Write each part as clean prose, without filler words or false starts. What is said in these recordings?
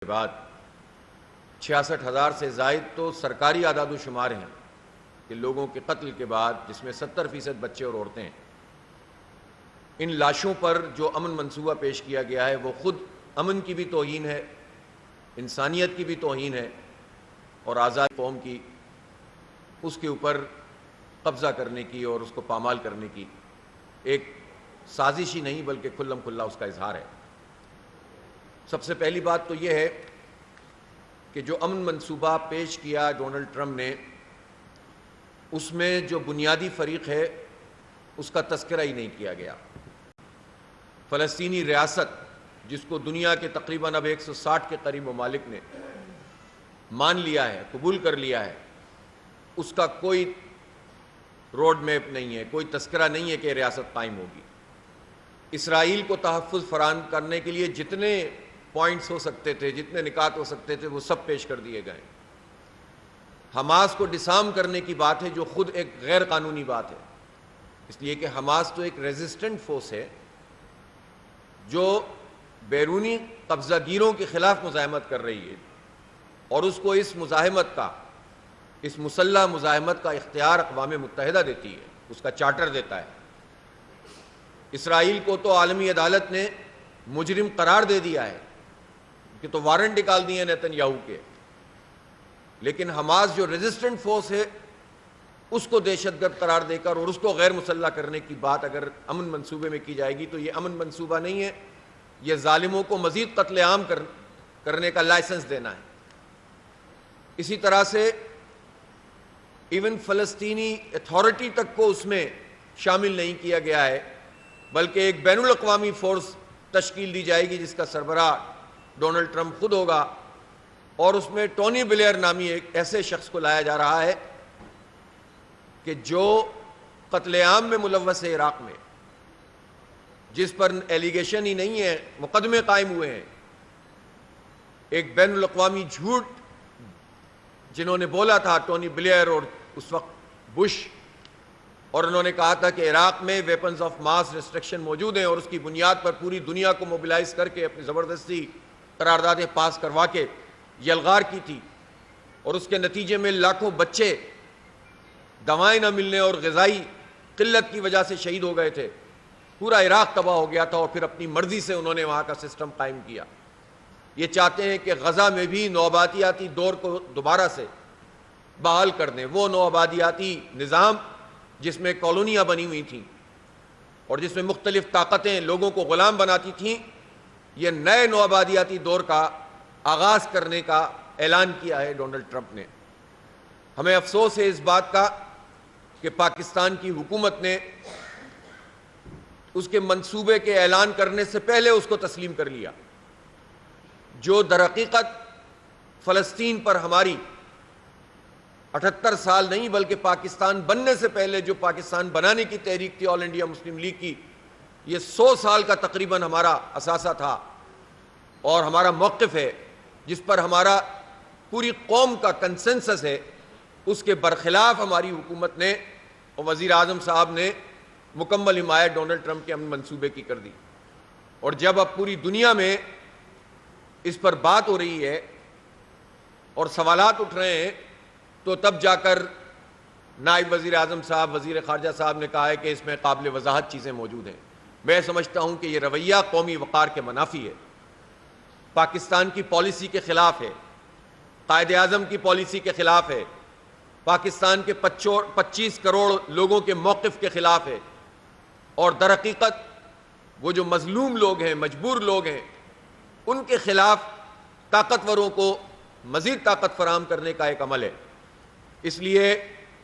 کے بعد 66,000 سے زائد تو سرکاری اعداد و شمار ہیں کہ لوگوں کے قتل کے بعد، جس میں 70% بچے اور عورتیں ہیں، ان لاشوں پر جو امن منصوبہ پیش کیا گیا ہے وہ خود امن کی بھی توہین ہے، انسانیت کی بھی توہین ہے، اور آزاد قوم کی اس کے اوپر قبضہ کرنے کی اور اس کو پامال کرنے کی ایک سازش ہی نہیں بلکہ کھلم کھلا اس کا اظہار ہے۔ سب سے پہلی بات تو یہ ہے کہ جو امن منصوبہ پیش کیا ڈونلڈ ٹرمپ نے، اس میں جو بنیادی فریق ہے اس کا تذکرہ ہی نہیں کیا گیا۔ فلسطینی ریاست، جس کو دنیا کے تقریباً اب 160 کے قریب ممالک نے مان لیا ہے، قبول کر لیا ہے، اس کا کوئی روڈ میپ نہیں ہے، کوئی تذکرہ نہیں ہے کہ ریاست قائم ہوگی۔ اسرائیل کو تحفظ فراہم کرنے کے لیے جتنے پوائنٹس ہو سکتے تھے، جتنے نکات ہو سکتے تھے، وہ سب پیش کر دیے گئے۔ حماس کو ڈسارم کرنے کی بات ہے جو خود ایک غیر قانونی بات ہے، اس لیے کہ حماس تو ایک ریزسٹنٹ فورس ہے جو بیرونی قبضہ گیروں کے خلاف مزاحمت کر رہی ہے، اور اس کو اس مزاحمت کا، اس مسلح مزاحمت کا اختیار اقوام متحدہ دیتی ہے، اس کا چارٹر دیتا ہے۔ اسرائیل کو تو عالمی عدالت نے مجرم قرار دے دیا ہے کہ تو وارنٹ نکال دیے نیتن یاہو کے، لیکن حماس جو ریزسٹنٹ فورس ہے اس کو دہشت گرد قرار دے کر اور اس کو غیر مسلح کرنے کی بات اگر امن منصوبے میں کی جائے گی تو یہ امن منصوبہ نہیں ہے، یہ ظالموں کو مزید قتل عام کرنے کا لائسنس دینا ہے۔ اسی طرح سے ایون فلسطینی اتھارٹی تک کو اس میں شامل نہیں کیا گیا ہے، بلکہ ایک بین الاقوامی فورس تشکیل دی جائے گی جس کا سربراہ ڈونلڈ ٹرمپ خود ہوگا، اور اس میں ٹونی بلیئر نامی ایک ایسے شخص کو لایا جا رہا ہے کہ جو قتل عام میں ملوث ہے عراق میں، جس پر ایلیگیشن ہی نہیں ہے، مقدمے قائم ہوئے ہیں۔ ایک بین الاقوامی جھوٹ جنہوں نے بولا تھا ٹونی بلیئر اور اس وقت بش، اور انہوں نے کہا تھا کہ عراق میں ویپنز آف ماس ڈسٹرکشن موجود ہیں اور اس کی بنیاد پر پوری دنیا کو موبلائز کر کے اپنی زبردستی قراردادیں پاس کروا کے یلغار کی تھی، اور اس کے نتیجے میں لاکھوں بچے دوائیں نہ ملنے اور غذائی قلت کی وجہ سے شہید ہو گئے تھے۔ پورا عراق تباہ ہو گیا تھا، اور پھر اپنی مرضی سے انہوں نے وہاں کا سسٹم قائم کیا۔ یہ چاہتے ہیں کہ غزہ میں بھی نوآبادیاتی دور کو دوبارہ سے بحال کر دیں، وہ نوآبادیاتی نظام جس میں کالونیاں بنی ہوئی تھیں اور جس میں مختلف طاقتیں لوگوں کو غلام بناتی تھیں۔ یہ نئے نوآبادیاتی دور کا آغاز کرنے کا اعلان کیا ہے ڈونلڈ ٹرمپ نے۔ ہمیں افسوس ہے اس بات کا کہ پاکستان کی حکومت نے اس کے منصوبے کے اعلان کرنے سے پہلے اس کو تسلیم کر لیا، جو در حقیقت فلسطین پر ہماری 78 سال نہیں بلکہ پاکستان بننے سے پہلے جو پاکستان بنانے کی تحریک تھی آل انڈیا مسلم لیگ کی، یہ 100 سال کا تقریباً ہمارا اثاثہ تھا اور ہمارا موقف ہے، جس پر ہمارا پوری قوم کا کنسنسس ہے۔ اس کے برخلاف ہماری حکومت نے اور وزیر اعظم صاحب نے مکمل حمایت ڈونلڈ ٹرمپ کے امن منصوبے کی کر دی، اور جب اب پوری دنیا میں اس پر بات ہو رہی ہے اور سوالات اٹھ رہے ہیں، تو تب جا کر نائب وزیر اعظم صاحب، وزیر خارجہ صاحب نے کہا ہے کہ اس میں قابل وضاحت چیزیں موجود ہیں۔ میں سمجھتا ہوں کہ یہ رویہ قومی وقار کے منافی ہے، پاکستان کی پالیسی کے خلاف ہے، قائد اعظم کی پالیسی کے خلاف ہے، پاکستان کے 25 کروڑ لوگوں کے موقف کے خلاف ہے، اور در حقیقت وہ جو مظلوم لوگ ہیں، مجبور لوگ ہیں، ان کے خلاف طاقتوروں کو مزید طاقت فراہم کرنے کا ایک عمل ہے۔ اس لیے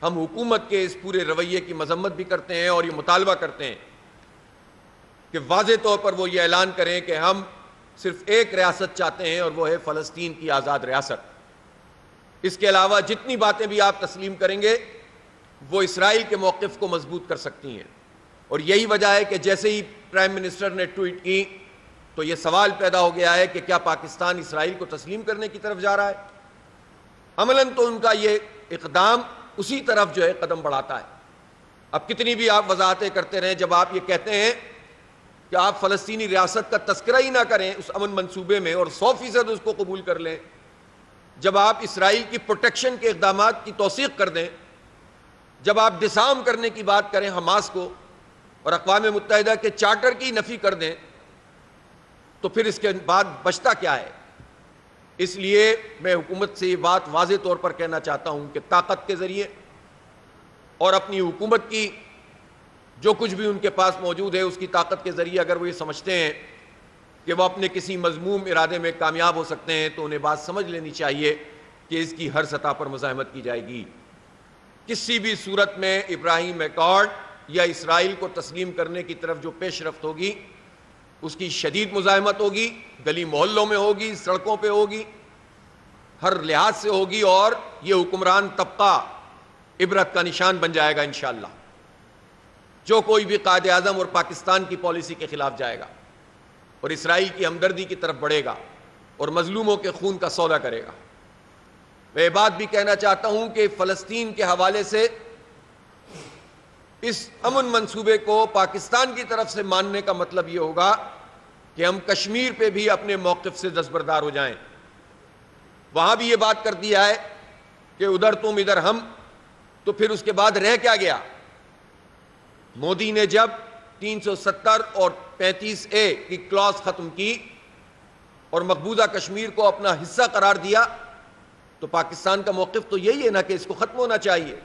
ہم حکومت کے اس پورے رویے کی مذمت بھی کرتے ہیں اور یہ مطالبہ کرتے ہیں کہ واضح طور پر وہ یہ اعلان کریں کہ ہم صرف ایک ریاست چاہتے ہیں اور وہ ہے فلسطین کی آزاد ریاست۔ اس کے علاوہ جتنی باتیں بھی آپ تسلیم کریں گے وہ اسرائیل کے موقف کو مضبوط کر سکتی ہیں، اور یہی وجہ ہے کہ جیسے ہی پرائم منسٹر نے ٹویٹ کی تو یہ سوال پیدا ہو گیا ہے کہ کیا پاکستان اسرائیل کو تسلیم کرنے کی طرف جا رہا ہے؟ عملاً تو ان کا یہ اقدام اسی طرف جو ہے قدم بڑھاتا ہے۔ اب کتنی بھی آپ وضاحتیں کرتے رہیں، جب آپ یہ کہتے ہیں کہ آپ فلسطینی ریاست کا تذکرہ ہی نہ کریں اس امن منصوبے میں اور 100% اس کو قبول کر لیں، جب آپ اسرائیل کی پروٹیکشن کے اقدامات کی توثیق کر دیں، جب آپ ڈسارم کرنے کی بات کریں حماس کو اور اقوام متحدہ کے چارٹر کی نفی کر دیں، تو پھر اس کے بعد بچتا کیا ہے؟ اس لیے میں حکومت سے یہ بات واضح طور پر کہنا چاہتا ہوں کہ طاقت کے ذریعے اور اپنی حکومت کی جو کچھ بھی ان کے پاس موجود ہے اس کی طاقت کے ذریعے اگر وہ یہ سمجھتے ہیں کہ وہ اپنے کسی مذموم ارادے میں کامیاب ہو سکتے ہیں، تو انہیں بات سمجھ لینی چاہیے کہ اس کی ہر سطح پر مزاحمت کی جائے گی۔ کسی بھی صورت میں ابراہیم ایکارڈ یا اسرائیل کو تسلیم کرنے کی طرف جو پیش رفت ہوگی اس کی شدید مزاحمت ہوگی، گلی محلوں میں ہوگی، سڑکوں پہ ہوگی، ہر لحاظ سے ہوگی، اور یہ حکمران طبقہ عبرت کا نشان بن جائے گا انشاءاللہ۔ جو کوئی بھی قائد اعظم اور پاکستان کی پالیسی کے خلاف جائے گا اور اسرائیل کی ہمدردی کی طرف بڑھے گا اور مظلوموں کے خون کا سودا کرے گا۔ میں یہ بات بھی کہنا چاہتا ہوں کہ فلسطین کے حوالے سے اس امن منصوبے کو پاکستان کی طرف سے ماننے کا مطلب یہ ہوگا کہ ہم کشمیر پہ بھی اپنے موقف سے دستبردار ہو جائیں۔ وہاں بھی یہ بات کر دیا ہے کہ ادھر تم ادھر ہم، تو پھر اس کے بعد رہ کیا گیا؟ مودی نے جب 370 اور 35A کی کلاس ختم کی اور مقبوضہ کشمیر کو اپنا حصہ قرار دیا، تو پاکستان کا موقف تو یہی ہے نا کہ اس کو ختم ہونا چاہیے۔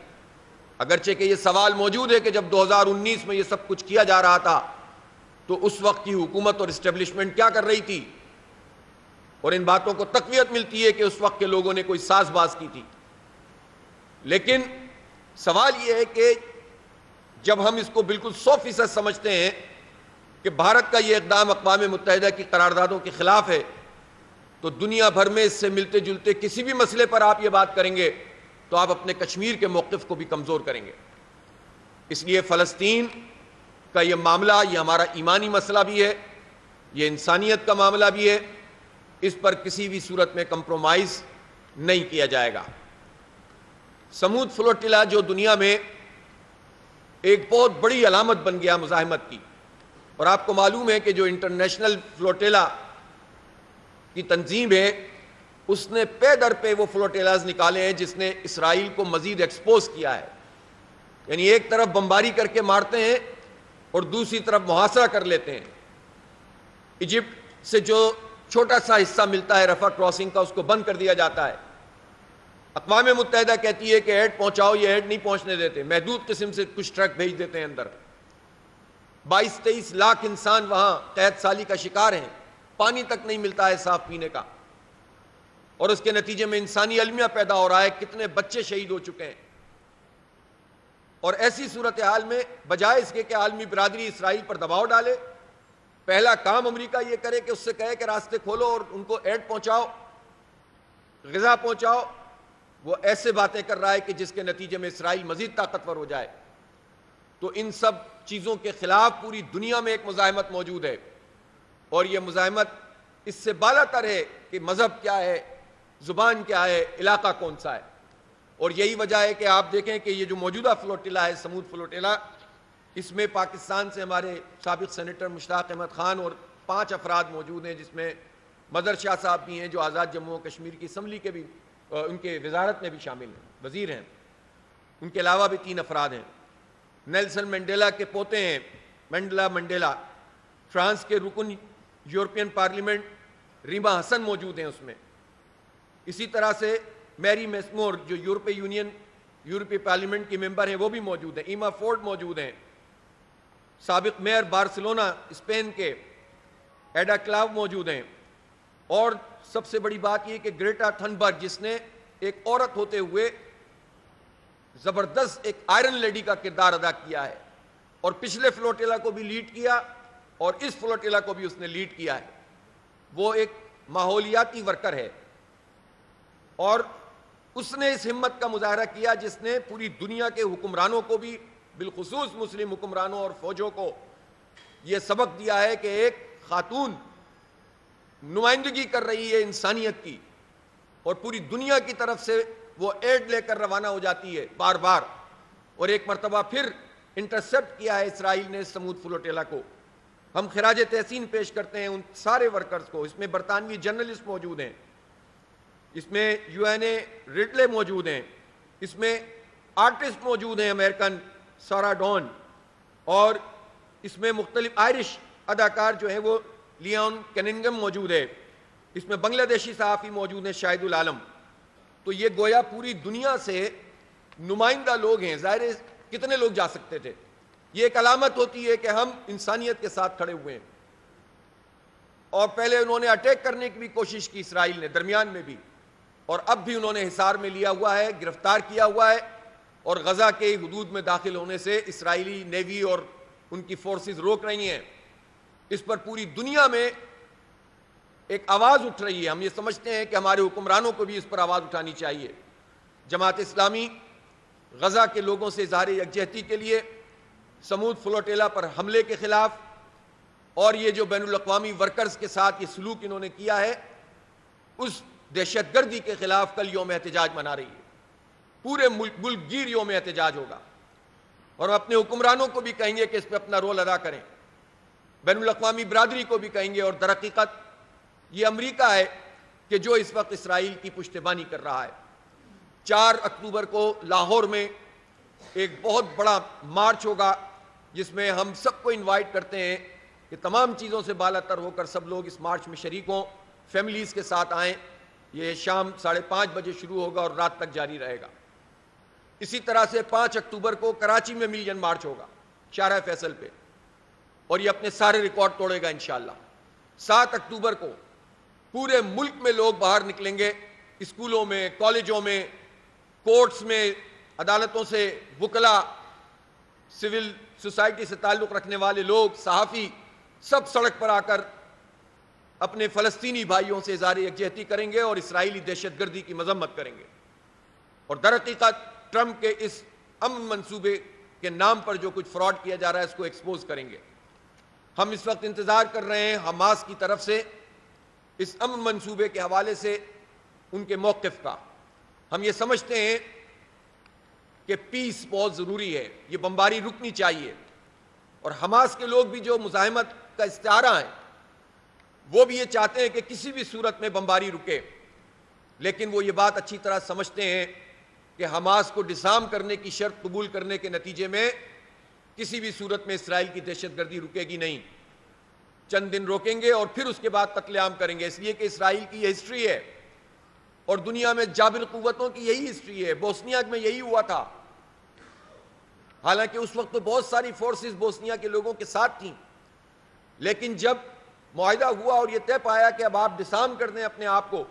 اگرچہ کہ یہ سوال موجود ہے کہ جب 2019 میں یہ سب کچھ کیا جا رہا تھا تو اس وقت کی حکومت اور اسٹیبلشمنٹ کیا کر رہی تھی، اور ان باتوں کو تقویت ملتی ہے کہ اس وقت کے لوگوں نے کوئی ساز باز کی تھی۔ لیکن سوال یہ ہے کہ جب ہم اس کو بالکل 100% سمجھتے ہیں کہ بھارت کا یہ اقدام اقوام متحدہ کی قراردادوں کے خلاف ہے، تو دنیا بھر میں اس سے ملتے جلتے کسی بھی مسئلے پر آپ یہ بات کریں گے تو آپ اپنے کشمیر کے موقف کو بھی کمزور کریں گے۔ اس لیے فلسطین کا یہ معاملہ، یہ ہمارا ایمانی مسئلہ بھی ہے، یہ انسانیت کا معاملہ بھی ہے، اس پر کسی بھی صورت میں کمپرومائز نہیں کیا جائے گا۔ سمود فلوٹیلا جو دنیا میں ایک بہت بڑی علامت بن گیا مزاحمت کی، اور آپ کو معلوم ہے کہ جو انٹرنیشنل فلوٹیلا کی تنظیم ہے اس نے پے در پہ وہ فلوٹیلاز نکالے ہیں جس نے اسرائیل کو مزید ایکسپوز کیا ہے۔ یعنی ایک طرف بمباری کر کے مارتے ہیں اور دوسری طرف محاصرہ کر لیتے ہیں۔ ایجپٹ سے جو چھوٹا سا حصہ ملتا ہے رفح کراسنگ کا، اس کو بند کر دیا جاتا ہے۔ اقوام متحدہ کہتی ہے کہ ایڈ پہنچاؤ، یہ ایڈ نہیں پہنچنے دیتے، محدود قسم سے کچھ ٹرک بھیج دیتے ہیں اندر۔ 22-23 لاکھ انسان وہاں قحط سالی کا شکار ہیں، پانی تک نہیں ملتا ہے صاف پینے کا، اور اس کے نتیجے میں انسانی المیہ پیدا ہو رہا ہے، کتنے بچے شہید ہو چکے ہیں۔ اور ایسی صورتحال میں بجائے اس کے کہ عالمی برادری اسرائیل پر دباؤ ڈالے، پہلا کام امریکہ یہ کرے کہ اس سے کہے کہ راستے کھولو اور ان کو ایڈ پہنچاؤ، غذا پہنچاؤ، وہ ایسے باتیں کر رہا ہے کہ جس کے نتیجے میں اسرائیل مزید طاقتور ہو جائے۔ تو ان سب چیزوں کے خلاف پوری دنیا میں ایک مزاحمت موجود ہے، اور یہ مزاحمت اس سے بالا تر ہے کہ مذہب کیا ہے، زبان کیا ہے، علاقہ کون سا ہے۔ اور یہی وجہ ہے کہ آپ دیکھیں کہ یہ جو موجودہ فلوٹیلا ہے، سمود فلوٹیلا، اس میں پاکستان سے ہمارے سابق سینیٹر مشتاق احمد خان اور 5 افراد موجود ہیں، جس میں مظہر شاہ صاحب بھی ہیں جو آزاد جموں و کشمیر کی اسمبلی کے بھی ان کے وزارت میں بھی شامل ہیں، وزیر ہیں۔ ان کے علاوہ بھی 3 افراد ہیں۔ نیلسن منڈیلا کے پوتے ہیں منڈیلا، فرانس کے رکن یورپین پارلیمنٹ ریما حسن موجود ہیں اس میں۔ اسی طرح سے میری میسمور جو یورپی پارلیمنٹ کی ممبر ہیں وہ بھی موجود ہیں۔ ایما فورڈ موجود ہیں، سابق میئر بارسلونا اسپین کے۔ ایڈا کلاو موجود ہیں، اور سب سے بڑی بات یہ کہ گریٹا تھنبرگ، جس نے ایک عورت ہوتے ہوئے زبردست ایک آئرن لیڈی کا کردار ادا کیا ہے، اور پچھلے فلوٹیلا کو بھی لیڈ کیا اور اس فلوٹیلا کو بھی اس نے لیڈ کیا ہے۔ وہ ایک ماحولیاتی ورکر ہے، اور اس نے اس ہمت کا مظاہرہ کیا جس نے پوری دنیا کے حکمرانوں کو بھی، بالخصوص مسلم حکمرانوں اور فوجوں کو یہ سبق دیا ہے کہ ایک خاتون نمائندگی کر رہی ہے انسانیت کی، اور پوری دنیا کی طرف سے وہ ایڈ لے کر روانہ ہو جاتی ہے بار بار، اور ایک مرتبہ پھر انٹرسپٹ کیا ہے اسرائیل نے سمود فلوٹیلا کو۔ ہم خراج تحسین پیش کرتے ہیں ان سارے ورکرز کو. اس میں برطانوی جرنلسٹ موجود ہیں, اس میں یو این اے ریڈلے موجود ہیں, اس میں آرٹسٹ موجود ہیں امریکن سارا ڈان, اور اس میں مختلف آئرش اداکار جو ہیں وہ لیون کننگم موجود ہے, اس میں بنگلہ دیشی صحافی موجود ہیں شاہد العالم. تو یہ گویا پوری دنیا سے نمائندہ لوگ ہیں. ظاہر ہے کتنے لوگ جا سکتے تھے. یہ ایک علامت ہوتی ہے کہ ہم انسانیت کے ساتھ کھڑے ہوئے ہیں. اور پہلے انہوں نے اٹیک کرنے کی بھی کوشش کی اسرائیل نے, درمیان میں بھی, اور اب بھی انہوں نے حصار میں لیا ہوا ہے, گرفتار کیا ہوا ہے, اور غزہ کے حدود میں داخل ہونے سے اسرائیلی نیوی اور ان کی فورسز روک رہی ہیں. اس پر پوری دنیا میں ایک آواز اٹھ رہی ہے. ہم یہ سمجھتے ہیں کہ ہمارے حکمرانوں کو بھی اس پر آواز اٹھانی چاہیے. جماعت اسلامی غزہ کے لوگوں سے اظہار یکجہتی کے لیے, سمود فلوٹیلا پر حملے کے خلاف, اور یہ جو بین الاقوامی ورکرز کے ساتھ یہ سلوک انہوں نے کیا ہے, اس دہشت گردی کے خلاف کل یوم احتجاج منا رہی ہے. پورے ملک گیر یوم احتجاج ہوگا, اور ہم اپنے حکمرانوں کو بھی کہیں گے کہ اس پہ اپنا رول ادا کریں, بین الاقوامی برادری کو بھی کہیں گے. اور در حقیقت یہ امریکہ ہے کہ جو اس وقت اسرائیل کی پشتیبانی کر رہا ہے. 4 اکتوبر کو لاہور میں ایک بہت بڑا مارچ ہوگا, جس میں ہم سب کو انوائٹ کرتے ہیں کہ تمام چیزوں سے بالا تر ہو کر سب لوگ اس مارچ میں شریک ہوں, فیملیز کے ساتھ آئیں. یہ شام 5:30 بجے شروع ہوگا اور رات تک جاری رہے گا. اسی طرح سے 5 اکتوبر کو کراچی میں ملین مارچ ہوگا شارع فیصل پہ, اور یہ اپنے سارے ریکارڈ توڑے گا انشاءاللہ. 7 اکتوبر کو پورے ملک میں لوگ باہر نکلیں گے, اسکولوں میں, کالجوں میں, کورٹس میں, عدالتوں سے وکلا, سول سوسائٹی سے تعلق رکھنے والے لوگ, صحافی, سب سڑک پر آ کر اپنے فلسطینی بھائیوں سے اظہار یکجہتی کریں گے اور اسرائیلی دہشت گردی کی مذمت کریں گے. اور در حقیقت ٹرمپ کے اس امن منصوبے کے نام پر جو کچھ فراڈ کیا جا رہا ہے اس کو ایکسپوز کریں گے. ہم اس وقت انتظار کر رہے ہیں حماس کی طرف سے اس امن منصوبے کے حوالے سے ان کے موقف کا. ہم یہ سمجھتے ہیں کہ پیس بہت ضروری ہے, یہ بمباری رکنی چاہیے, اور حماس کے لوگ بھی جو مزاحمت کا استعارہ ہیں وہ بھی یہ چاہتے ہیں کہ کسی بھی صورت میں بمباری رکے, لیکن وہ یہ بات اچھی طرح سمجھتے ہیں کہ حماس کو ڈسارم کرنے کی شرط قبول کرنے کے نتیجے میں کسی بھی صورت میں اسرائیل کی دہشت گردی رکے گی نہیں. چند دن روکیں گے اور پھر اس کے بعد قتل عام کریں گے, اس لیے کہ اسرائیل کی یہ ہسٹری ہے, اور دنیا میں جابر قوتوں کی یہی ہسٹری ہے. بوسنیا میں یہی ہوا تھا, حالانکہ اس وقت تو بہت ساری فورسز بوسنیا کے لوگوں کے ساتھ تھیں, لیکن جب معاہدہ ہوا اور یہ طے پایا کہ اب آپ ڈسارم کر دیں اپنے آپ کو,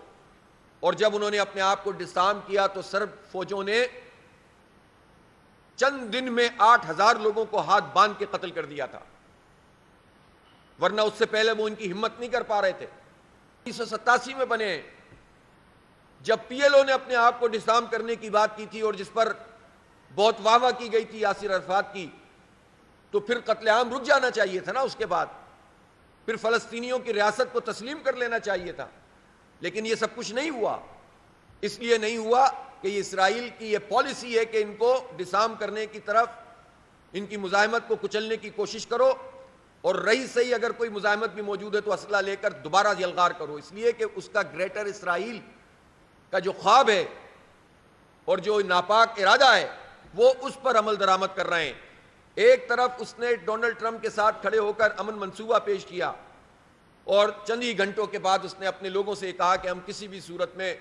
اور جب انہوں نے اپنے آپ کو ڈسارم کیا تو سرب فوجوں نے چند دن میں 8,000 لوگوں کو ہاتھ باندھ کے قتل کر دیا تھا, ورنہ اس سے پہلے وہ ان کی ہمت نہیں کر پا رہے تھے. 1987 میں بنے ہیں, جب پی ایل او نے اپنے آپ کو ڈسارم کرنے کی بات کی تھی اور جس پر بہت واہ واہ کی گئی تھی یاسر عرفات کی, تو پھر قتل عام رک جانا چاہیے تھا نا. اس کے بعد پھر فلسطینیوں کی ریاست کو تسلیم کر لینا چاہیے تھا, لیکن یہ سب کچھ نہیں ہوا. اس لیے نہیں ہوا کہ یہ اسرائیل کی یہ پالیسی ہے کہ ان کو ڈسارم کرنے کی طرف, ان کی مزاحمت کو کچلنے کی کوشش کرو, اور رہی صحیح اگر کوئی مزاحمت بھی موجود ہے تو اسلحہ لے کر دوبارہ یلغار کرو. اس لیے کہ اس کا گریٹر اسرائیل کا جو خواب ہے اور جو ناپاک ارادہ ہے وہ اس پر عمل درآمد کر رہے ہیں. ایک طرف اس نے ڈونلڈ ٹرمپ کے ساتھ کھڑے ہو کر امن منصوبہ پیش کیا, اور چند ہی گھنٹوں کے بعد اس نے اپنے لوگوں سے کہا کہ ہم کسی بھی صورت میں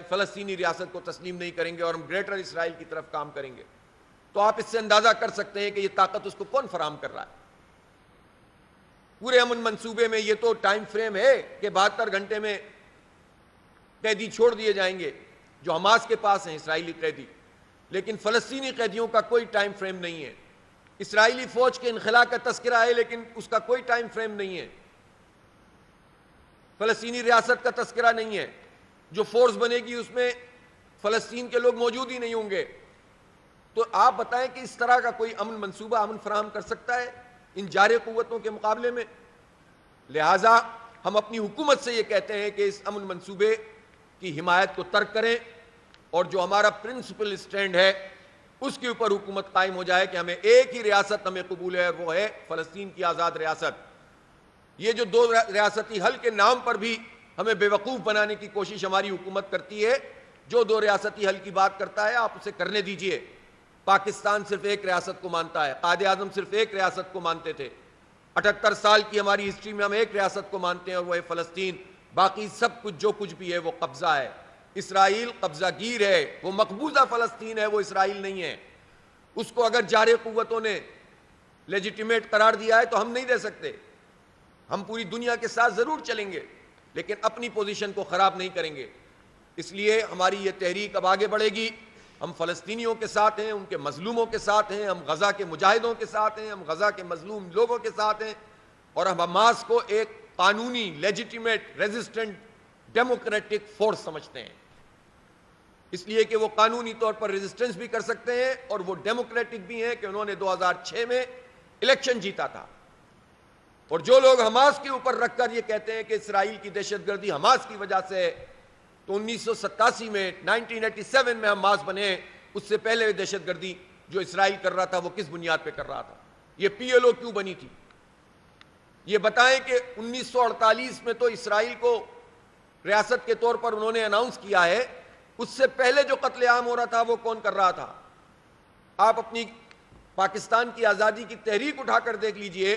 فلسطینی ریاست کو تسلیم نہیں کریں گے اور ہم گریٹر اسرائیل کی طرف کام کریں گے. تو آپ اس سے اندازہ کر سکتے ہیں کہ یہ طاقت اس کو کون فراہم کر رہا ہے. پورے امن منصوبے میں یہ تو ٹائم فریم ہے کہ 72 گھنٹے میں قیدی چھوڑ دیے جائیں گے جو حماس کے پاس ہیں, اسرائیلی قیدی, لیکن فلسطینی قیدیوں کا کوئی ٹائم فریم نہیں ہے. اسرائیلی فوج کے انخلا کا تذکرہ ہے لیکن اس کا کوئی ٹائم فریم نہیں ہے. فلسطینی ریاست کا تذکرہ نہیں ہے. جو فورس بنے گی اس میں فلسطین کے لوگ موجود ہی نہیں ہوں گے. تو آپ بتائیں کہ اس طرح کا کوئی امن منصوبہ امن فراہم کر سکتا ہے ان جارح قوتوں کے مقابلے میں؟ لہٰذا ہم اپنی حکومت سے یہ کہتے ہیں کہ اس امن منصوبے کی حمایت کو ترک کریں, اور جو ہمارا پرنسپل اسٹینڈ ہے اس کے اوپر حکومت قائم ہو جائے کہ ہمیں ایک ہی ریاست ہمیں قبول ہے, وہ ہے فلسطین کی آزاد ریاست. یہ جو دو ریاستی حل کے نام پر بھی ہمیں بیوقوف بنانے کی کوشش ہماری حکومت کرتی ہے. جو دو ریاستی حل کی بات کرتا ہے آپ اسے کرنے دیجئے. پاکستان صرف ایک ریاست کو مانتا ہے. قائد اعظم صرف ایک ریاست کو مانتے تھے. 78 سال کی ہماری ہسٹری میں ہم ایک ریاست کو مانتے ہیں اور وہ ہے فلسطین. باقی سب کچھ جو کچھ بھی ہے وہ قبضہ ہے. اسرائیل قبضہ گیر ہے. وہ مقبوضہ فلسطین ہے, وہ اسرائیل نہیں ہے. اس کو اگر جارح قوتوں نے لیجیٹیمیٹ قرار دیا ہے تو ہم نہیں دے سکتے. ہم پوری دنیا کے ساتھ ضرور چلیں گے لیکن اپنی پوزیشن کو خراب نہیں کریں گے. اس لیے ہماری یہ تحریک اب آگے بڑھے گی. ہم فلسطینیوں کے ساتھ ہیں, ان کے مظلوموں کے ساتھ ہیں, ہم غزہ کے مجاہدوں کے ساتھ ہیں, ہم غزہ کے مظلوم لوگوں کے ساتھ ہیں, اور ہم حماس کو ایک قانونی لیجیٹیمیٹ ریزسٹنٹ ڈیموکریٹک فورس سمجھتے ہیں. اس لیے کہ وہ قانونی طور پر ریزسٹنس بھی کر سکتے ہیں اور وہ ڈیموکریٹک بھی ہیں کہ انہوں نے 2006 میں الیکشن جیتا تھا. اور جو لوگ حماس کے اوپر رکھ کر یہ کہتے ہیں کہ اسرائیل کی دہشت گردی حماس کی وجہ سے ہے, تو 1987 میں 1987 میں حماس بنے, اس سے پہلے دہشت گردی جو اسرائیل کر رہا تھا وہ کس بنیاد پہ کر رہا تھا؟ یہ پی ایل او کیوں بنی تھی؟ یہ بتائیں کہ 1948 میں تو اسرائیل کو ریاست کے طور پر انہوں نے اناؤنس کیا ہے, اس سے پہلے جو قتل عام ہو رہا تھا وہ کون کر رہا تھا؟ آپ اپنی پاکستان کی آزادی کی تحریک اٹھا کر دیکھ لیجئے,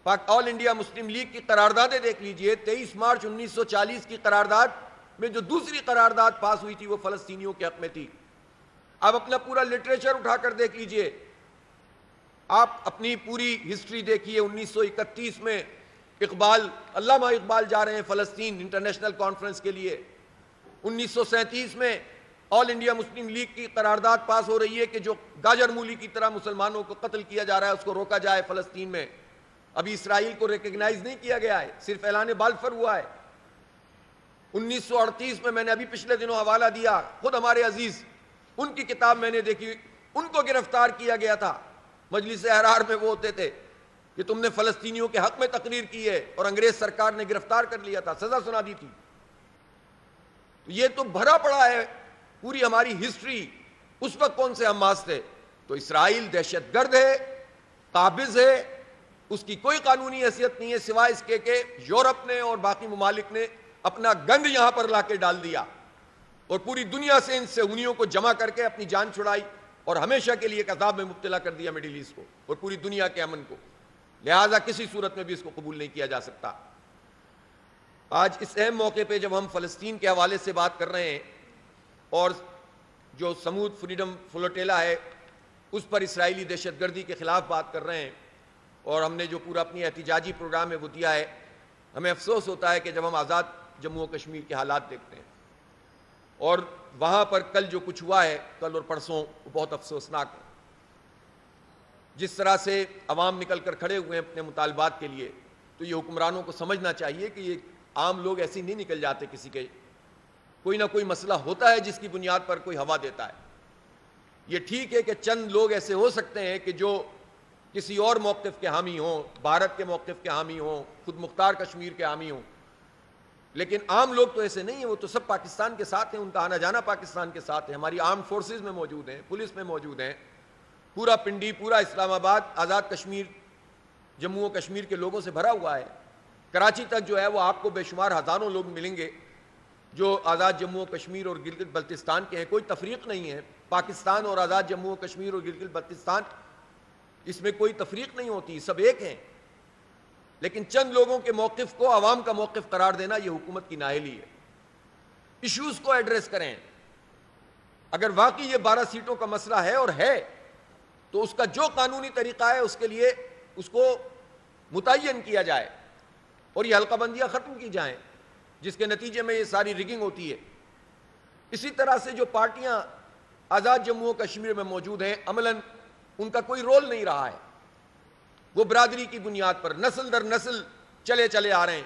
آل انڈیا مسلم لیگ کی قراردادیں دیکھ لیجئے. 23 مارچ 1940 کی قرارداد میں جو دوسری قرارداد پاس ہوئی تھی وہ فلسطینیوں کے حق میں تھی. آپ اپنا پورا لٹریچر اٹھا کر دیکھ لیجئے, آپ اپنی پوری ہسٹری دیکھیے. 1931 میں علامہ اقبال جا رہے ہیں فلسطین انٹرنیشنل کانفرنس کے لیے. 1937 میں آل انڈیا مسلم لیگ کی قرارداد پاس ہو رہی ہے کہ جو گاجر مولی کی طرح مسلمانوں کو قتل کیا جا رہا ہے اس کو روکا جائے فلسطین میں. ابھی اسرائیل کو ریکگنائز نہیں کیا گیا ہے, صرف اعلان بالفر ہوا ہے. 1938 میں نے ابھی پچھلے دنوں حوالہ دیا, خود ہمارے عزیز, ان کی کتاب میں نے دیکھی, ان کو گرفتار کیا گیا تھا. مجلس احرار میں وہ ہوتے تھے کہ تم نے فلسطینیوں کے حق میں تقریر کی ہے, اور انگریز سرکار نے گرفتار کر لیا تھا, سزا سنا دی تھی. یہ تو بھرا پڑا ہے پوری ہماری ہسٹری. اس وقت کون سے حماس تھے؟ تو اسرائیل دہشت گرد ہے, قابض ہے, اس کی کوئی قانونی حیثیت نہیں ہے سوائے اس کے کہ یورپ نے اور باقی ممالک نے اپنا گند یہاں پر لا کے ڈال دیا اور پوری دنیا سے ان صہیونیوں کو جمع کر کے اپنی جان چھڑائی اور ہمیشہ کے لیے ایک عذاب میں مبتلا کر دیا مڈل ایسٹ کو اور پوری دنیا کے امن کو. لہٰذا کسی صورت میں بھی اس کو قبول نہیں کیا جا سکتا. آج اس اہم موقع پہ جب ہم فلسطین کے حوالے سے بات کر رہے ہیں اور جو سمود فریڈم فلوٹیلا ہے اس پر اسرائیلی دہشت گردی کے خلاف بات کر رہے ہیں, اور ہم نے جو پورا اپنی احتجاجی پروگرام ہے وہ دیا ہے, ہمیں افسوس ہوتا ہے کہ جب ہم آزاد جموں و کشمیر کے حالات دیکھتے ہیں اور وہاں پر کل جو کچھ ہوا ہے, کل اور پرسوں, وہ بہت افسوسناک ہے. جس طرح سے عوام نکل کر کھڑے ہوئے ہیں اپنے مطالبات کے لیے, تو یہ حکمرانوں کو سمجھنا چاہیے کہ یہ عام لوگ ایسے نہیں نکل جاتے, کسی کے کوئی نہ کوئی مسئلہ ہوتا ہے جس کی بنیاد پر کوئی ہوا دیتا ہے. یہ ٹھیک ہے کہ چند لوگ ایسے ہو سکتے ہیں کہ جو کسی اور موقف کے حامی ہوں, بھارت کے موقف کے حامی ہوں, خود مختار کشمیر کے حامی ہوں, لیکن عام لوگ تو ایسے نہیں ہیں. وہ تو سب پاکستان کے ساتھ ہیں, ان کا آنا جانا پاکستان کے ساتھ ہے. ہماری آرمڈ فورسز میں موجود ہیں, پولیس میں موجود ہیں, پورا پنڈی, پورا اسلام آباد آزاد کشمیر جموں و کشمیر کے لوگوں سے بھرا ہوا ہے. کراچی تک جو ہے وہ آپ کو بے شمار ہزاروں لوگ ملیں گے جو آزاد جموں و کشمیر اور گلگت بلتستان کے ہیں. کوئی تفریق نہیں ہے. پاکستان اور آزاد جموں و کشمیر اور گلگت بلتستان, اس میں کوئی تفریق نہیں ہوتی, سب ایک ہیں. لیکن چند لوگوں کے موقف کو عوام کا موقف قرار دینا یہ حکومت کی نااہلی ہے. ایشوز کو ایڈریس کریں. اگر واقعی یہ 12 سیٹوں کا مسئلہ ہے اور ہے تو اس کا جو قانونی طریقہ ہے اس کے لیے اس کو متعین کیا جائے اور یہ حلقہ بندیاں ختم کی جائیں جس کے نتیجے میں یہ ساری ریگنگ ہوتی ہے. اسی طرح سے جو پارٹیاں آزاد جموں و کشمیر میں موجود ہیں عملاً ان کا کوئی رول نہیں رہا ہے. وہ برادری کی بنیاد پر نسل در نسل چلے آ رہے ہیں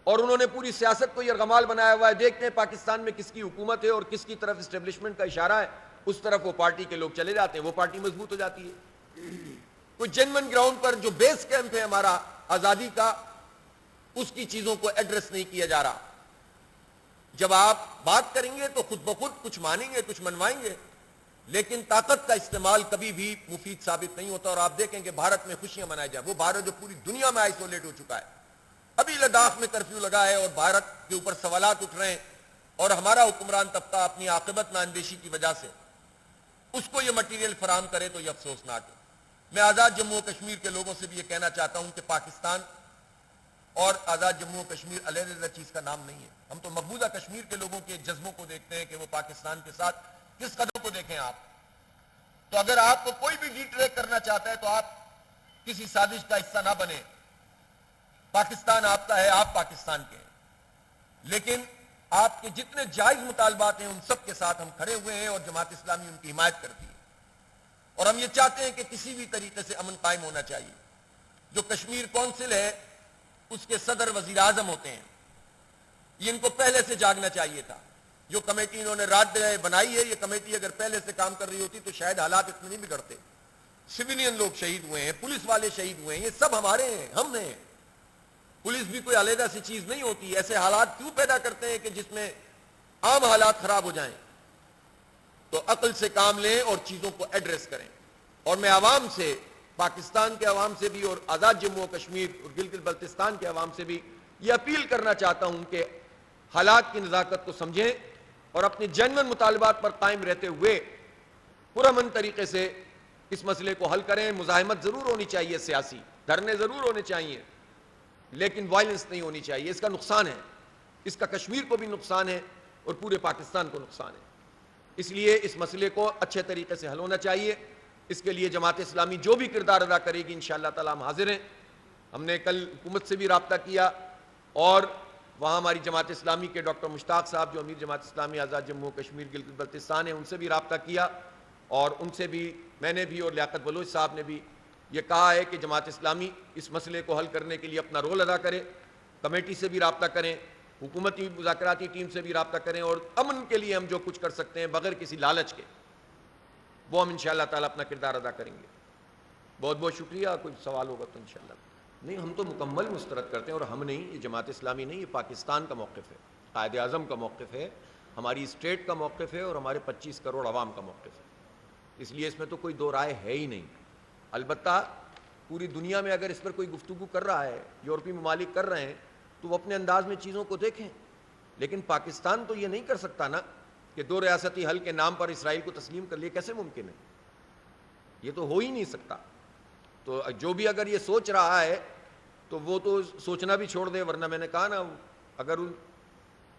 اور انہوں نے پوری سیاست کو یرغمال بنایا ہوا ہے. دیکھتے ہیں پاکستان میں کس کی حکومت ہے اور کس کی طرف اسٹیبلشمنٹ کا اشارہ ہے, اس طرف وہ پارٹی کے لوگ چلے جاتے ہیں, وہ پارٹی مضبوط ہو جاتی ہے. کوئی جنون گراؤنڈ پر جو بیس کیمپ ہے ہمارا آزادی کا, اس کی چیزوں کو ایڈریس نہیں کیا جا رہا. جب آپ بات کریں گے تو خود بخود کچھ مانیں گے, کچھ منوائیں گے. لیکن طاقت کا استعمال کبھی بھی مفید ثابت نہیں ہوتا. اور آپ دیکھیں کہ بھارت میں خوشیاں منائی جائیں, وہ بھارت جو پوری دنیا میں آئسولیٹ ہو چکا ہے, ابھی لداخ میں کرفیو لگا ہے اور بھارت کے اوپر سوالات اٹھ رہے ہیں, اور ہمارا حکمران طبقہ اپنی عاقبت نااندیشی کی وجہ سے اس کو یہ مٹیریل فراہم کرے تو یہ افسوسناک ہے. میں آزاد جموں و کشمیر کے لوگوں سے بھی یہ کہنا چاہتا ہوں کہ پاکستان اور آزاد جموں و کشمیر علیحدہ چیز کا نام نہیں ہے. ہم تو مقبوضہ کشمیر کے لوگوں کے جذبوں کو دیکھتے ہیں کہ وہ پاکستان کے ساتھ کس قدر کو دیکھیں آپ. تو اگر آپ کو کوئی بھی ڈیٹریک کرنا چاہتا ہے تو آپ کسی سازش کا حصہ نہ بنے. پاکستان آپ کا ہے, آپ پاکستان کے ہیں, لیکن آپ کے جتنے جائز مطالبات ہیں ان سب کے ساتھ ہم کھڑے ہوئے ہیں اور جماعت اسلامی ان کی حمایت کرتی ہے. اور ہم یہ چاہتے ہیں کہ کسی بھی طریقے سے امن قائم ہونا چاہیے. جو کشمیر کونسل ہے اس کے صدر وزیر اعظم ہوتے ہیں, یہ ان کو پہلے سے جاگنا چاہیے تھا. جو کمیٹی انہوں نے رات بنائی ہے, یہ کمیٹی اگر پہلے سے کام کر رہی ہوتی تو شاید حالات اتنے نہیں بگڑتے. سویلین لوگ شہید ہوئے ہیں, پولیس والے شہید ہوئے ہیں, یہ سب ہمارے ہیں, ہم نے. پولیس بھی کوئی علیحدہ سی چیز نہیں ہوتی. ایسے حالات کیوں پیدا کرتے ہیں کہ جس میں عام حالات خراب ہو جائیں؟ تو عقل سے کام لیں اور چیزوں کو ایڈریس کریں. اور میں عوام سے, پاکستان کے عوام سے بھی اور آزاد جموں و کشمیر اور گلگت بلتستان کے عوام سے بھی یہ اپیل کرنا چاہتا ہوں کہ حالات کی نزاکت کو سمجھیں اور اپنے جینوئن مطالبات پر قائم رہتے ہوئے پرامن طریقے سے اس مسئلے کو حل کریں. مزاحمت ضرور ہونی چاہیے, سیاسی دھرنے ضرور ہونے چاہیے, لیکن وائلنس نہیں ہونی چاہیے. اس کا نقصان ہے, اس کا کشمیر کو بھی نقصان ہے اور پورے پاکستان کو نقصان ہے. اس لیے اس مسئلے کو اچھے طریقے سے حل ہونا چاہیے. اس کے لیے جماعت اسلامی جو بھی کردار ادا کرے گی انشاءاللہ تعالی ہم حاضر ہیں. ہم نے کل حکومت سے بھی رابطہ کیا اور وہاں ہماری جماعت اسلامی کے ڈاکٹر مشتاق صاحب جو امیر جماعت اسلامی آزاد جموں و کشمیر گلگت بلتستان ہیں ان سے بھی رابطہ کیا, اور ان سے بھی میں نے بھی اور لیاقت بلوچ صاحب نے بھی یہ کہا ہے کہ جماعت اسلامی اس مسئلے کو حل کرنے کے لیے اپنا رول ادا کرے. کمیٹی سے بھی رابطہ کریں, حکومتی مذاکراتی ٹیم سے بھی رابطہ کریں, اور امن کے لیے ہم جو کچھ کر سکتے ہیں بغیر کسی لالچ کے وہ ہم انشاءاللہ تعالی اپنا کردار ادا کریں گے. بہت بہت شکریہ. کوئی سوال ہوگا تو انشاءاللہ. نہیں, ہم تو مکمل مسترد کرتے ہیں, اور ہم نہیں, یہ جماعت اسلامی نہیں, یہ پاکستان کا موقف ہے, قائد اعظم کا موقف ہے, ہماری اسٹیٹ کا موقف ہے اور ہمارے 25 کروڑ عوام کا موقف ہے. اس لیے اس میں تو کوئی دو رائے ہے ہی نہیں. البتہ پوری دنیا میں اگر اس پر کوئی گفتگو کر رہا ہے, یورپی ممالک کر رہے ہیں, تو وہ اپنے انداز میں چیزوں کو دیکھیں. لیکن پاکستان تو یہ نہیں کر سکتا نا کہ دو ریاستی حل کے نام پر اسرائیل کو تسلیم کر لیے. کیسے ممکن ہے؟ یہ تو ہو ہی نہیں سکتا. تو جو بھی اگر یہ سوچ رہا ہے تو وہ تو سوچنا بھی چھوڑ دے, ورنہ میں نے کہا نا, اگر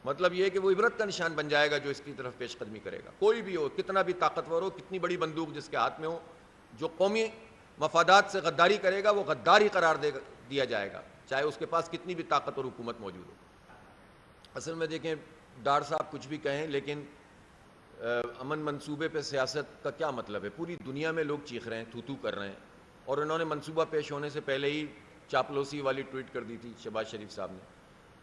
مطلب یہ ہے کہ وہ عبرت کا نشان بن جائے گا جو اس کی طرف پیش قدمی کرے گا. کوئی بھی ہو, کتنا بھی طاقتور ہو, کتنی بڑی بندوق جس کے ہاتھ میں ہو, جو قومی مفادات سے غداری کرے گا وہ غدار ہی قرار دیا جائے گا, چاہے اس کے پاس کتنی بھی طاقت اور حکومت موجود ہو. اصل میں دیکھیں ڈار صاحب کچھ بھی کہیں, لیکن امن منصوبے پہ سیاست کا کیا مطلب ہے؟ پوری دنیا میں لوگ چیخ رہے ہیں, تھو تھو کر رہے ہیں, اور انہوں نے منصوبہ پیش ہونے سے پہلے ہی چاپلوسی والی ٹویٹ کر دی تھی شہباز شریف صاحب نے.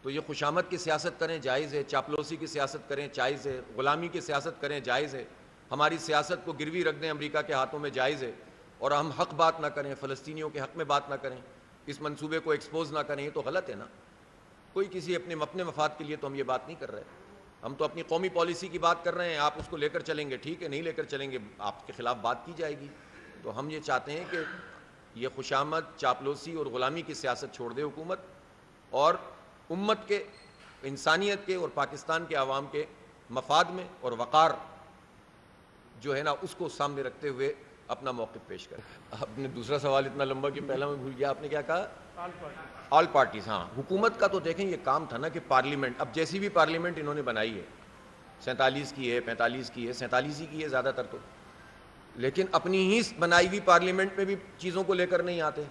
تو یہ خوشامد کی سیاست کریں جائز ہے, چاپلوسی کی سیاست کریں جائز ہے, غلامی کی سیاست کریں جائز ہے, ہماری سیاست کو گروی رکھ دیں امریکہ کے ہاتھوں میں جائز ہے, اور ہم حق بات نہ کریں, فلسطینیوں کے حق میں بات نہ کریں, اس منصوبے کو ایکسپوز نہ کریں, یہ تو غلط ہے نا. کوئی کسی اپنے مفاد کے لیے تو ہم یہ بات نہیں کر رہے, ہم تو اپنی قومی پالیسی کی بات کر رہے ہیں. آپ اس کو لے کر چلیں گے ٹھیک ہے, نہیں لے کر چلیں گے آپ کے خلاف بات کی جائے گی. تو ہم یہ چاہتے ہیں کہ یہ خوشامد, چاپلوسی اور غلامی کی سیاست چھوڑ دے حکومت, اور امت کے, انسانیت کے اور پاکستان کے عوام کے مفاد میں اور وقار جو ہے نا اس کو سامنے رکھتے ہوئے اپنا موقف پیش کریں. آپ نے دوسرا سوال اتنا لمبا کہ پہلا میں بھول گیا, آپ نے کیا کہا؟ All parties. ہاں, حکومت کا تو دیکھیں یہ کام تھا نا کہ پارلیمنٹ, اب جیسی بھی پارلیمنٹ انہوں نے بنائی ہے, 47 کی ہے, 45 کی ہے, 47 ہی کی ہے زیادہ تر تو, لیکن اپنی ہی بنائی ہوئی پارلیمنٹ میں بھی چیزوں کو لے کر نہیں آتے,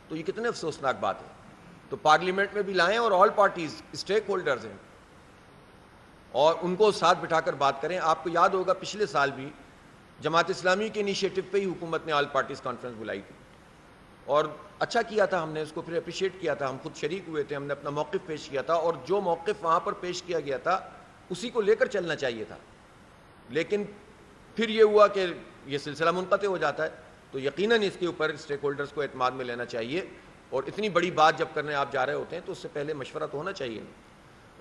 تو یہ کتنے افسوسناک بات ہے. تو پارلیمنٹ میں بھی لائیں اور آل پارٹیز اسٹیک ہولڈرز ہیں, اور ان کو ساتھ بٹھا کر بات کریں. آپ کو یاد ہوگا پچھلے سال بھی جماعت اسلامی کے انیشیٹو پہ ہی حکومت نے آل پارٹیز کانفرنس بلائی تھی, اور اچھا کیا تھا, ہم نے اس کو پھر اپریشیٹ کیا تھا, ہم خود شریک ہوئے تھے, ہم نے اپنا موقف پیش کیا تھا, اور جو موقف وہاں پر پیش کیا گیا تھا اسی کو لے کر چلنا چاہیے تھا. لیکن پھر یہ ہوا کہ یہ سلسلہ منقطع ہو جاتا ہے, تو یقیناً اس کے اوپر اسٹیک ہولڈرز کو اعتماد میں لینا چاہیے, اور اتنی بڑی بات جب کرنے آپ جا رہے ہوتے ہیں تو اس سے پہلے مشورہ تو ہونا چاہیے.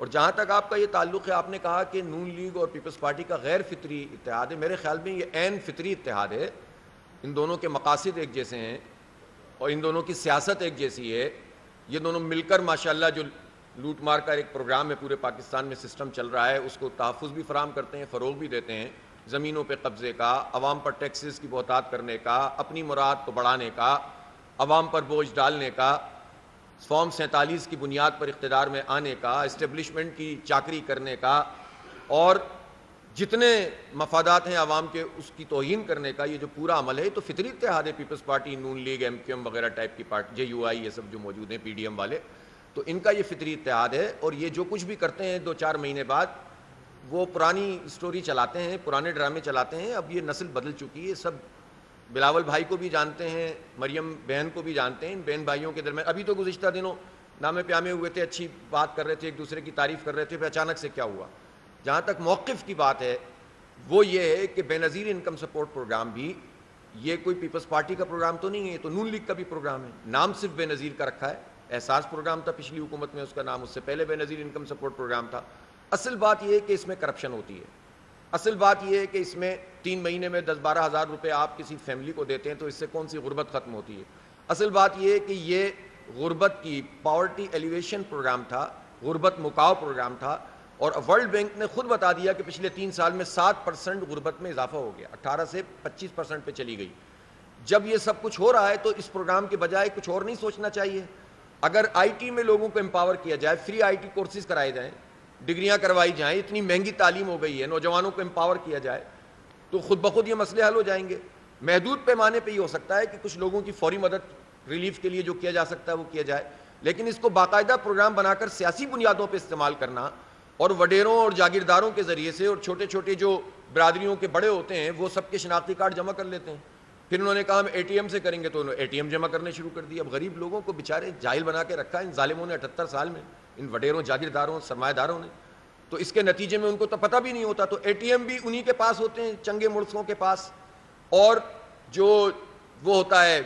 اور جہاں تک آپ کا یہ تعلق ہے، آپ نے کہا کہ نون لیگ اور پیپلز پارٹی کا غیر فطری اتحاد ہے، میرے خیال میں یہ عین فطری اتحاد ہے. ان دونوں کے مقاصد ایک جیسے ہیں اور ان دونوں کی سیاست ایک جیسی ہے. یہ دونوں مل کر ماشاءاللہ جو لوٹ مار کا ایک پروگرام ہے پورے پاکستان میں سسٹم چل رہا ہے، اس کو تحفظ بھی فراہم کرتے ہیں، فروغ بھی دیتے ہیں. زمینوں پہ قبضے کا، عوام پر ٹیکسز کی بہتات کرنے کا، اپنی مراد کو بڑھانے کا، عوام پر بوجھ ڈالنے کا، فارم 47 کی بنیاد پر اقتدار میں آنے کا، اسٹیبلشمنٹ کی چاکری کرنے کا، اور جتنے مفادات ہیں عوام کے اس کی توہین کرنے کا، یہ جو پورا عمل ہے تو فطری اتحاد ہے. پیپلز پارٹی، نون لیگ، ایم کیو ایم وغیرہ ٹائپ کی پارٹی، جے یو آئی، یہ سب جو موجود ہیں، پی ڈی ایم والے، تو ان کا یہ فطری اتحاد ہے. اور یہ جو کچھ بھی کرتے ہیں 2-4 مہینے بعد وہ پرانی سٹوری چلاتے ہیں، پرانے ڈرامے چلاتے ہیں. اب یہ نسل بدل چکی ہے، سب بلاول بھائی کو بھی جانتے ہیں، مریم بہن کو بھی جانتے ہیں. ان بہن بھائیوں کے درمیان ابھی تو گزشتہ دنوں نامے پیامے ہوئے تھے، اچھی بات کر رہے تھے، ایک دوسرے کی تعریف کر رہے تھے، پھر اچانک سے کیا ہوا. جہاں تک موقف کی بات ہے وہ یہ ہے کہ بے نظیر انکم سپورٹ پروگرام بھی یہ کوئی پیپلز پارٹی کا پروگرام تو نہیں ہے، یہ تو نون لیگ کا بھی پروگرام ہے. نام صرف بے نظیر کا رکھا ہے، احساس پروگرام تھا پچھلی حکومت میں اس کا نام، اس سے پہلے بے نظیر انکم سپورٹ پروگرام تھا. اصل بات یہ ہے کہ اس میں کرپشن ہوتی ہے. اصل بات یہ ہے کہ اس میں 3 مہینے میں 10-12 ہزار روپے آپ کسی فیملی کو دیتے ہیں تو اس سے کون سی غربت ختم ہوتی ہے. اصل بات یہ ہے کہ یہ غربت کی پاورٹی ایلیویشن پروگرام تھا، غربت مکاؤ پروگرام تھا. اور ورلڈ بینک نے خود بتا دیا کہ پچھلے 3 سال میں 7% غربت میں اضافہ ہو گیا، 18 سے 25% پہ چلی گئی. جب یہ سب کچھ ہو رہا ہے تو اس پروگرام کے بجائے کچھ اور نہیں سوچنا چاہیے. اگر آئی ٹی میں لوگوں کو امپاور کیا جائے، فری آئی ٹی کورسز کرائے جائیں، ڈگریاں کروائی جائیں، اتنی مہنگی تعلیم ہو گئی ہے، نوجوانوں کو امپاور کیا جائے تو خود بخود یہ مسئلے حل ہو جائیں گے. محدود پیمانے پہ یہ ہو سکتا ہے کہ کچھ لوگوں کی فوری مدد ریلیف کے لیے جو کیا جا سکتا ہے وہ کیا جائے، لیکن اس کو باقاعدہ پروگرام بنا کر سیاسی بنیادوں پہ استعمال کرنا اور وڈیروں اور جاگیرداروں کے ذریعے سے، اور چھوٹے چھوٹے جو برادریوں کے بڑے ہوتے ہیں وہ سب کے شناختی کارڈ جمع کر لیتے ہیں. پھر انہوں نے کہا ہم اے ٹی ایم سے کریں گے تو انہوں نے اے ٹی ایم جمع کرنے شروع کر دی. اب غریب لوگوں کو بیچارے جاہل بنا کے رکھا ان ظالموں نے 78 سال میں، ان وڈیروں، جاگیرداروں، سرمایہ داروں نے. تو اس کے نتیجے میں ان کو تو پتہ بھی نہیں ہوتا. تو اے ٹی ایم بھی انہی کے پاس ہوتے ہیں، چنگے مڑسوں کے پاس، اور جو وہ ہوتا ہے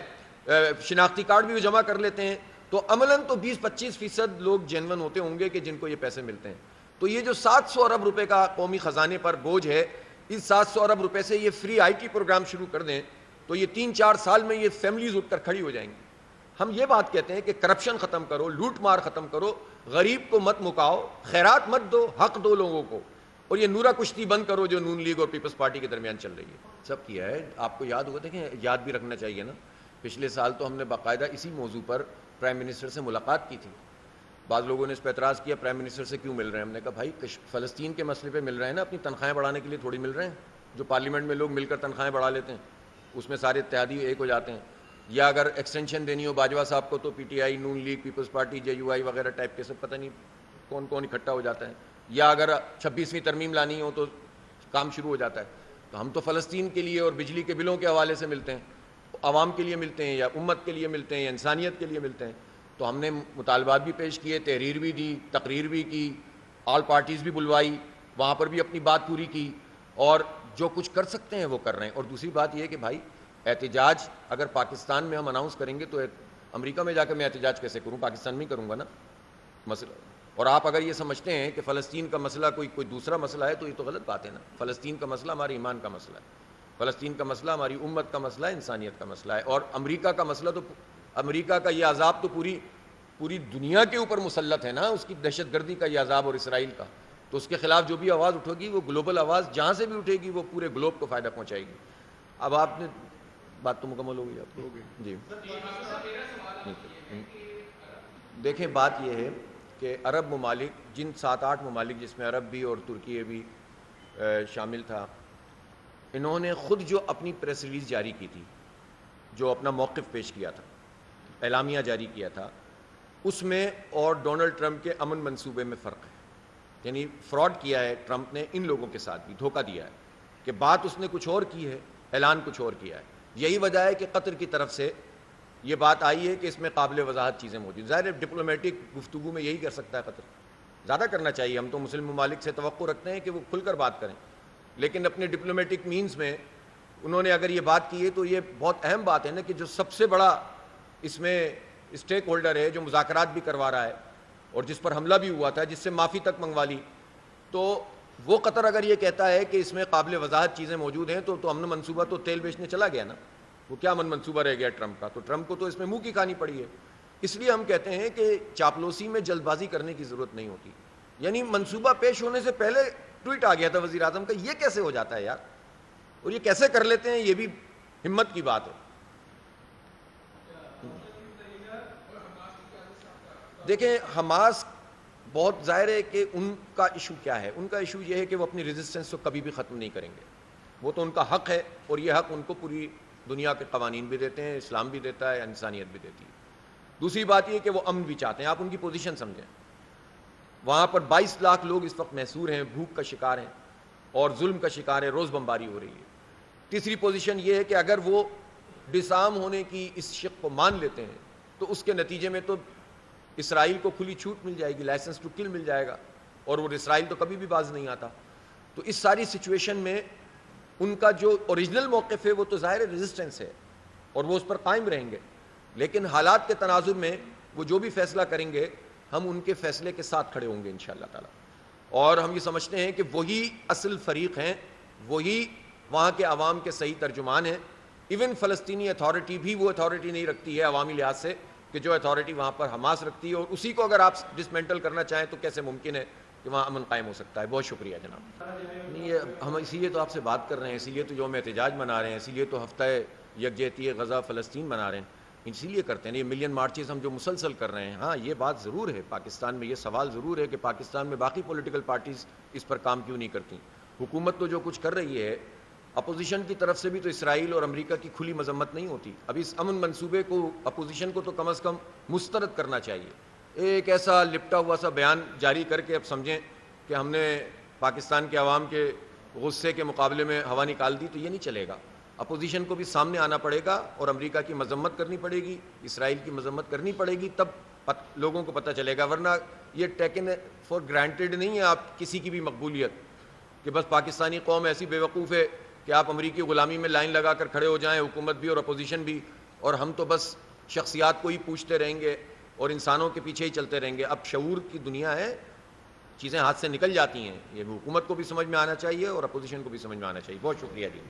شناختی کارڈ بھی وہ جمع کر لیتے ہیں. تو عملاً تو 20-25% لوگ جینون ہوتے ہوں گے کہ جن کو یہ پیسے ملتے ہیں. تو یہ جو 700 ارب روپے کا قومی خزانے پر بوجھ ہے، اس 700 ارب روپے سے یہ فری آئی ٹی پروگرام شروع کر دیں تو یہ 3-4 سال میں یہ فیملیز اٹھ کر کھڑی ہو جائیں گی. ہم یہ بات کہتے ہیں کہ کرپشن ختم کرو، لوٹ مار ختم کرو، غریب کو مت مکاؤ، خیرات مت دو، حق دو لوگوں کو، اور یہ نورا کشتی بند کرو جو نون لیگ اور پیپلز پارٹی کے درمیان چل رہی ہے. سب کیا ہے. آپ کو یاد ہوگا، دیکھیں یاد بھی رکھنا چاہیے نا، پچھلے سال تو ہم نے باقاعدہ اسی موضوع پر پرائم منسٹر سے ملاقات کی تھی. بعض لوگوں نے اس پہ اعتراض کیا پرائم منسٹر سے کیوں مل رہے ہیں. ہم نے کہا بھائی فلسطین کے مسئلے پہ مل رہے ہیں نا، اپنی تنخواہیں بڑھانے کے لیے تھوڑی مل رہے ہیں. جو پارلیمنٹ میں لوگ مل کر تنخواہیں بڑھا لیتے ہیں اس میں سارے اتحادی ایک ہو جاتے ہیں. یا اگر ایکسٹینشن دینی ہو باجوہ صاحب کو تو P T I, Noon league, peoples party, J U I وغیرہ ٹائپ کے سب پتہ نہیں کون کون اکٹھا ہو جاتا ہے. یا اگر 26ویں ترمیم لانی ہو تو کام شروع ہو جاتا ہے. تو ہم تو فلسطین کے لیے اور بجلی کے بلوں کے حوالے سے ملتے ہیں، عوام کے لیے ملتے ہیں، یا امت کے لیے ملتے ہیں، یا انسانیت کے لیے ملتے ہیں. تو ہم نے مطالبات بھی پیش کیے، تحریر بھی دی، تقریر بھی کی، آل پارٹیز بھی بلوائی، وہاں پر بھی اپنی بات پوری کی، اور جو کچھ کر سکتے ہیں وہ کر رہے ہیں. اور دوسری بات یہ ہے کہ بھائی احتجاج اگر پاکستان میں ہم اناؤنس کریں گے تو امریکہ میں جا کے میں احتجاج کیسے کروں؟ پاکستان میں ہی کروں گا نا مسئلہ. اور آپ اگر یہ سمجھتے ہیں کہ فلسطین کا مسئلہ کوئی دوسرا مسئلہ ہے تو یہ تو غلط بات ہے نا. فلسطین کا مسئلہ ہمارے ایمان کا مسئلہ ہے، فلسطین کا مسئلہ ہماری امت کا مسئلہ ہے، انسانیت کا مسئلہ ہے. اور امریکہ کا مسئلہ تو، امریکہ کا یہ عذاب تو پوری دنیا کے اوپر مسلط ہے نا، اس کی دہشت گردی کا یہ عذاب، اور اسرائیل کا. تو اس کے خلاف جو بھی آواز اٹھے گی وہ گلوبل آواز جہاں سے بھی اٹھے گی وہ پورے گلوب کو فائدہ پہنچائے گی. اب آپ نے بات تو مکمل ہو گئی آپ کی. جی دیکھیں بات یہ ہے کہ عرب ممالک، جن 7-8 ممالک جس میں عرب بھی اور ترکی بھی شامل تھا، انہوں نے خود جو اپنی پریس ریلیز جاری کی تھی، جو اپنا موقف پیش کیا تھا، اعلامیہ جاری کیا تھا، اس میں اور ڈونلڈ ٹرمپ کے امن منصوبے میں فرق ہے. یعنی فراڈ کیا ہے ٹرمپ نے ان لوگوں کے ساتھ بھی، دھوکہ دیا ہے کہ بات اس نے کچھ اور کی ہے، اعلان کچھ اور کیا ہے. یہی وجہ ہے کہ قطر کی طرف سے یہ بات آئی ہے کہ اس میں قابل وضاحت چیزیں موجود. ظاہر ہے ڈپلومیٹک گفتگو میں یہی کر سکتا ہے قطر، زیادہ کرنا چاہیے. ہم تو مسلم ممالک سے توقع رکھتے ہیں کہ وہ کھل کر بات کریں، لیکن اپنے ڈپلومیٹک مینز میں انہوں نے اگر یہ بات کی ہے تو یہ بہت اہم بات ہے نا، کہ جو سب سے بڑا اس میں اسٹیک ہولڈر ہے، جو مذاکرات بھی کروا رہا ہے اور جس پر حملہ بھی ہوا تھا، جس سے معافی تک منگوا لی، تو وہ قطر اگر یہ کہتا ہے کہ اس میں قابل وضاحت چیزیں موجود ہیں تو امن منصوبہ تو تیل بیچنے چلا گیا نا. وہ کیا امن منصوبہ رہ گیا ٹرمپ کا؟ تو ٹرمپ کو تو اس میں منہ کی کھانی پڑی ہے. اس لیے ہم کہتے ہیں کہ چاپلوسی میں جلد بازی کرنے کی ضرورت نہیں ہوتی. یعنی منصوبہ پیش ہونے سے پہلے ٹویٹ آ گیا تھا وزیر اعظم کا، یہ کیسے ہو جاتا ہے یار؟ اور یہ کیسے کر لیتے ہیں؟ یہ بھی ہمت کی بات ہے. دیکھیں حماس بہت ظاہر ہے کہ ان کا ایشو کیا ہے. ان کا ایشو یہ ہے کہ وہ اپنی ریزسٹنس کو کبھی بھی ختم نہیں کریں گے. وہ تو ان کا حق ہے، اور یہ حق ان کو پوری دنیا کے قوانین بھی دیتے ہیں، اسلام بھی دیتا ہے، انسانیت بھی دیتی ہے. دوسری بات یہ کہ وہ امن بھی چاہتے ہیں. آپ ان کی پوزیشن سمجھیں. وہاں پر 22 لاکھ لوگ اس وقت محصور ہیں، بھوک کا شکار ہیں اور ظلم کا شکار ہیں، روز بمباری ہو رہی ہے. تیسری پوزیشن یہ ہے کہ اگر وہ ڈسارم ہونے کی اس شق کو مان لیتے ہیں تو اس کے نتیجے میں تو اسرائیل کو کھلی چھوٹ مل جائے گی، لائسنس ٹو کل مل جائے گا، اور وہ اسرائیل تو کبھی بھی باز نہیں آتا. تو اس ساری سچویشن میں ان کا جو اوریجنل موقف ہے وہ تو ظاہر ریزسٹنس ہے، اور وہ اس پر قائم رہیں گے. لیکن حالات کے تناظر میں وہ جو بھی فیصلہ کریں گے ہم ان کے فیصلے کے ساتھ کھڑے ہوں گے انشاءاللہ تعالی. اور ہم یہ سمجھتے ہیں کہ وہی اصل فریق ہیں، وہی وہاں کے عوام کے صحیح ترجمان ہیں. ایون فلسطینی اتھارٹی بھی وہ اتھارٹی نہیں رکھتی ہے عوامی لحاظ سے کہ جو اتھارٹی وہاں پر حماس رکھتی ہے، اور اسی کو اگر آپ ڈسمینٹل کرنا چاہیں تو کیسے ممکن ہے کہ وہاں امن قائم ہو سکتا ہے. بہت شکریہ جناب. نہیں، ہم اسی لیے تو آپ سے بات کر رہے ہیں، اسی لیے تو یوم احتجاج منا رہے ہیں، اسی لیے تو ہفتہ یکجہتی غزہ فلسطین منا رہے ہیں. اسی لیے کرتے ہیں یہ ملین مارچز ہم جو مسلسل کر رہے ہیں. ہاں یہ بات ضرور ہے، پاکستان میں یہ سوال ضرور ہے کہ پاکستان میں باقی پولیٹیکل پارٹیز اس پر کام کیوں نہیں کرتی. حکومت تو جو کچھ کر رہی ہے، اپوزیشن کی طرف سے بھی تو اسرائیل اور امریکہ کی کھلی مذمت نہیں ہوتی. اب اس امن منصوبے کو اپوزیشن کو تو کم از کم مسترد کرنا چاہیے. ایک ایسا لپٹا ہوا سا بیان جاری کر کے اب سمجھیں کہ ہم نے پاکستان کے عوام کے غصے کے مقابلے میں ہوا نکال دی، تو یہ نہیں چلے گا. اپوزیشن کو بھی سامنے آنا پڑے گا اور امریکہ کی مذمت کرنی پڑے گی، اسرائیل کی مذمت کرنی پڑے گی، تب لوگوں کو پتہ چلے گا. ورنہ یہ ٹیکن فار گرانٹیڈ نہیں ہے آپ کسی کی بھی مقبولیت، کہ بس پاکستانی قوم ایسی بے وقوف ہے کہ آپ امریکی غلامی میں لائن لگا کر کھڑے ہو جائیں، حکومت بھی اور اپوزیشن بھی، اور ہم تو بس شخصیات کو ہی پوچھتے رہیں گے اور انسانوں کے پیچھے ہی چلتے رہیں گے. اب شعور کی دنیا ہے، چیزیں ہاتھ سے نکل جاتی ہیں. یہ حکومت کو بھی سمجھ میں آنا چاہیے اور اپوزیشن کو بھی سمجھ میں آنا چاہیے. بہت شکریہ جی.